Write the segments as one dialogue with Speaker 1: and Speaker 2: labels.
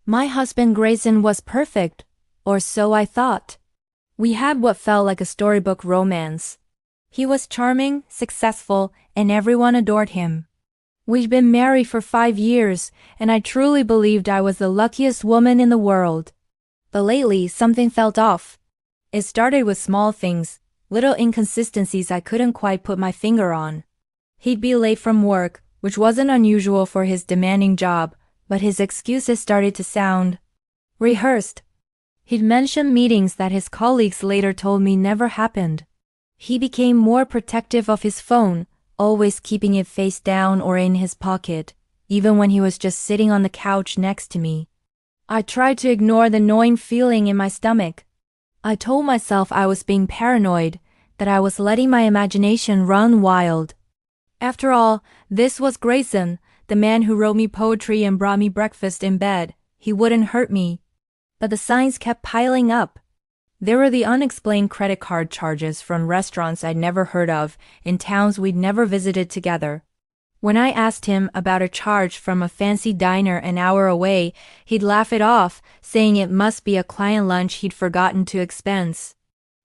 Speaker 1: My husband Grayson was perfect, or so I thought. We had what felt like a storybook romance. He was charming, successful, and everyone adored him. We'd been married for 5 years, and I truly believed I was the luckiest woman in the world. But lately, something felt off. It started with small things, little inconsistencies I couldn't quite put my finger on. He'd be late from work, which wasn't unusual for his demanding job, but his excuses started to sound rehearsed. He'd mention meetings that his colleagues later told me never happened. He became more protective of his phone, always keeping it face down or in his pocket, even when he was just sitting on the couch next to me. I tried to ignore the gnawing feeling in my stomach. I told myself I was being paranoid, that I was letting my imagination run wild. After all, this was Grayson, the man who wrote me poetry and brought me breakfast in bed. He wouldn't hurt me. But the signs kept piling up. There were the unexplained credit card charges from restaurants I'd never heard of in towns we'd never visited together. When I asked him about a charge from a fancy diner an hour away, he'd laugh it off, saying it must be a client lunch he'd forgotten to expense.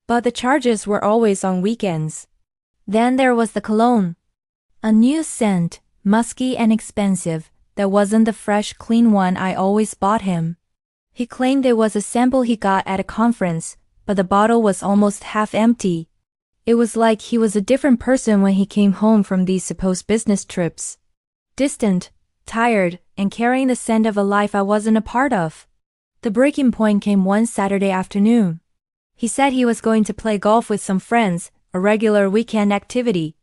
Speaker 1: But the charges were always on weekends. Then there was the cologne. A new scent, musky and expensive, that wasn't the fresh, clean one I always bought him. He claimed it was a sample he got at a conference, but the bottle was almost half empty. It was like he was a different person when he came home from these supposed business trips. Distant, tired, and carrying the scent of a life I wasn't a part of. The breaking point came one Saturday afternoon. He said he was going to play golf with some friends, a regular weekend activity.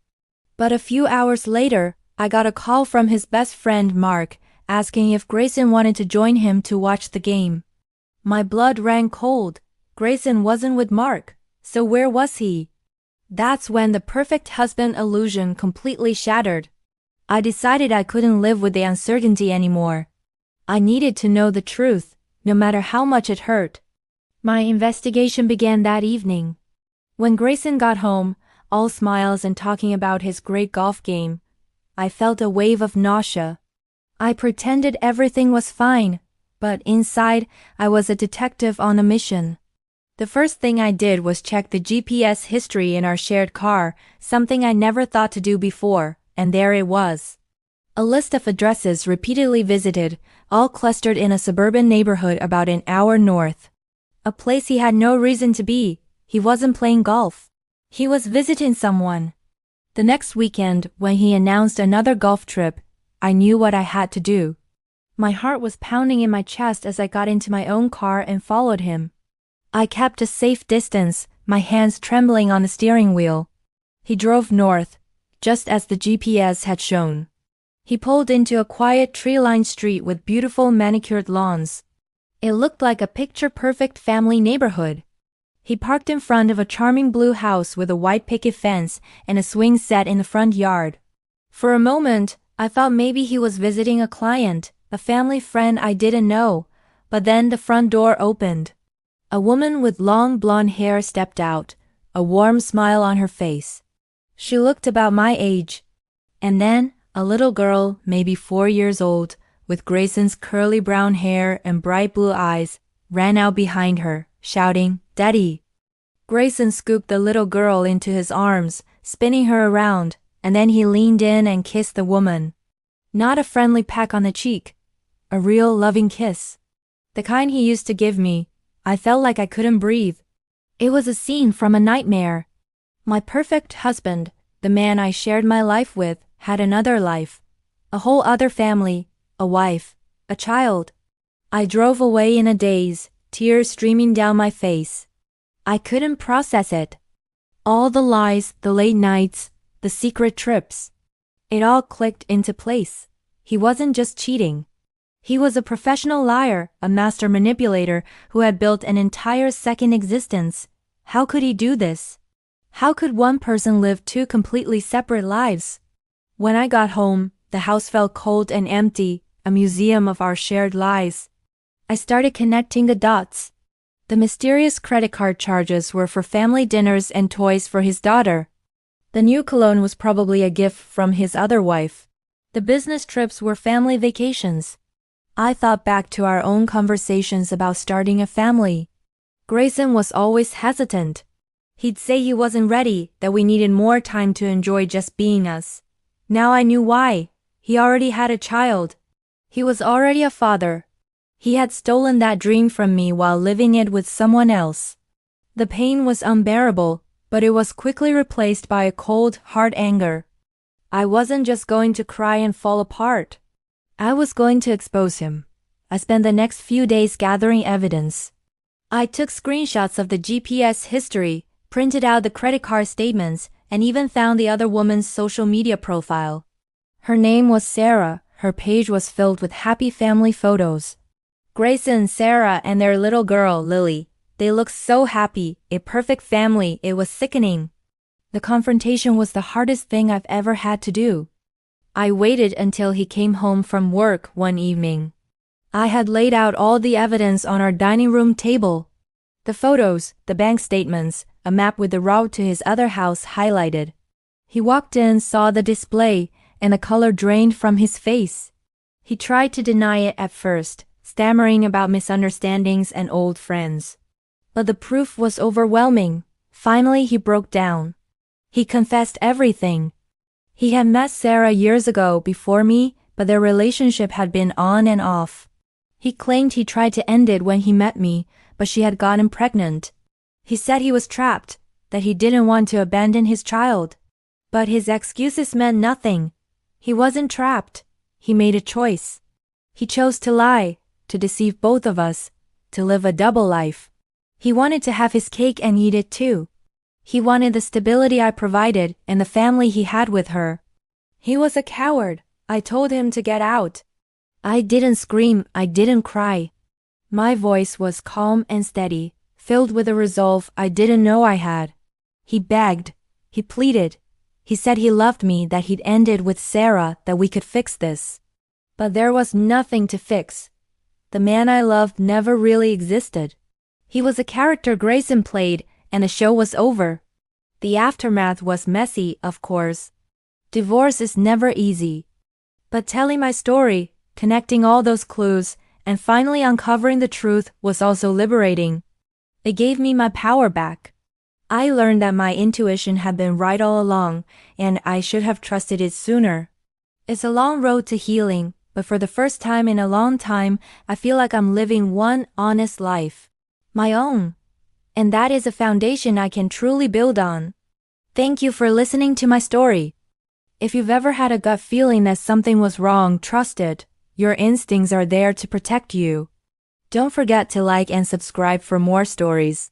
Speaker 1: But a few hours later, I got a call from his best friend Mark, asking if Grayson wanted to join him to watch the game. My blood ran cold. Grayson wasn't with Mark, so where was he? That's when the perfect husband illusion completely shattered. I decided I couldn't live with the uncertainty anymore. I needed to know the truth, no matter how much it hurt. My investigation began that evening. When Grayson got home, all smiles and talking about his great golf game, I felt a wave of nausea. I pretended everything was fine, but inside, I was a detective on a mission. The first thing I did was check the GPS history in our shared car, something I never thought to do before, and there it was. A list of addresses repeatedly visited, all clustered in a suburban neighborhood about an hour north. A place he had no reason to be. He wasn't playing golf. He was visiting someone. The next weekend, when he announced another golf trip, I knew what I had to do. My heart was pounding in my chest as I got into my own car and followed him. I kept a safe distance, my hands trembling on the steering wheel. He drove north, just as the GPS had shown. He pulled into a quiet tree-lined street with beautiful manicured lawns. It looked like a picture-perfect family neighborhood. He parked in front of a charming blue house with a white picket fence and a swing set in the front yard. For a moment, I thought maybe he was visiting a client, a family friend I didn't know, but then the front door opened. A woman with long blonde hair stepped out, a warm smile on her face. She looked about my age. And then, a little girl, maybe 4 years old, with Grayson's curly brown hair and bright blue eyes, ran out behind her, shouting, "Daddy!" Grayson scooped the little girl into his arms, spinning her around, and then he leaned in and kissed the woman. Not a friendly peck on the cheek. A real loving kiss. The kind he used to give me. I felt like I couldn't breathe. It was a scene from a nightmare. My perfect husband, the man I shared my life with, had another life. A whole other family, a wife, a child. I drove away in a daze, tears streaming down my face. I couldn't process it. All the lies, the late nights, the secret trips. It all clicked into place. He wasn't just cheating. He was a professional liar, a master manipulator who had built an entire second existence. How could he do this? How could one person live two completely separate lives? When I got home, the house felt cold and empty, a museum of our shared lies. I started connecting the dots. The mysterious credit card charges were for family dinners and toys for his daughter. The new cologne was probably a gift from his other wife. The business trips were family vacations. I thought back to our own conversations about starting a family. Grayson was always hesitant. He'd say he wasn't ready, that we needed more time to enjoy just being us. Now I knew why. He already had a child. He was already a father. He had stolen that dream from me while living it with someone else. The pain was unbearable, but it was quickly replaced by a cold, hard anger. I wasn't just going to cry and fall apart. I was going to expose him. I spent the next few days gathering evidence. I took screenshots of the GPS history, printed out the credit card statements, and even found the other woman's social media profile. Her name was Sarah. Her page was filled with happy family photos. Grayson, Sarah, and their little girl, Lily. They looked so happy, a perfect family. It was sickening. The confrontation was the hardest thing I've ever had to do. I waited until he came home from work one evening. I had laid out all the evidence on our dining room table. The photos, the bank statements, a map with the route to his other house highlighted. He walked in, saw the display, and the color drained from his face. He tried to deny it at first, stammering about misunderstandings and old friends. But the proof was overwhelming. Finally, he broke down. He confessed everything. He had met Sarah years ago before me, but their relationship had been on and off. He claimed he tried to end it when he met me, but she had gotten pregnant. He said he was trapped, that he didn't want to abandon his child. But his excuses meant nothing. He wasn't trapped. He made a choice. He chose to lie, to deceive both of us, to live a double life. He wanted to have his cake and eat it too. He wanted the stability I provided and the family he had with her. He was a coward. I told him to get out. I didn't scream, I didn't cry. My voice was calm and steady, filled with a resolve I didn't know I had. He begged. He pleaded. He said he loved me, that he'd end it with Sarah, that we could fix this. But there was nothing to fix. The man I loved never really existed. He was a character Grayson played, and the show was over. The aftermath was messy, of course. Divorce is never easy. But telling my story, connecting all those clues, and finally uncovering the truth was also liberating. It gave me my power back. I learned that my intuition had been right all along, and I should have trusted it sooner. It's a long road to healing, but for the first time in a long time, I feel like I'm living one honest life. My own. And that is a foundation I can truly build on. Thank you for listening to my story. If you've ever had a gut feeling that something was wrong, trust it. Your instincts are there to protect you. Don't forget to like and subscribe for more stories.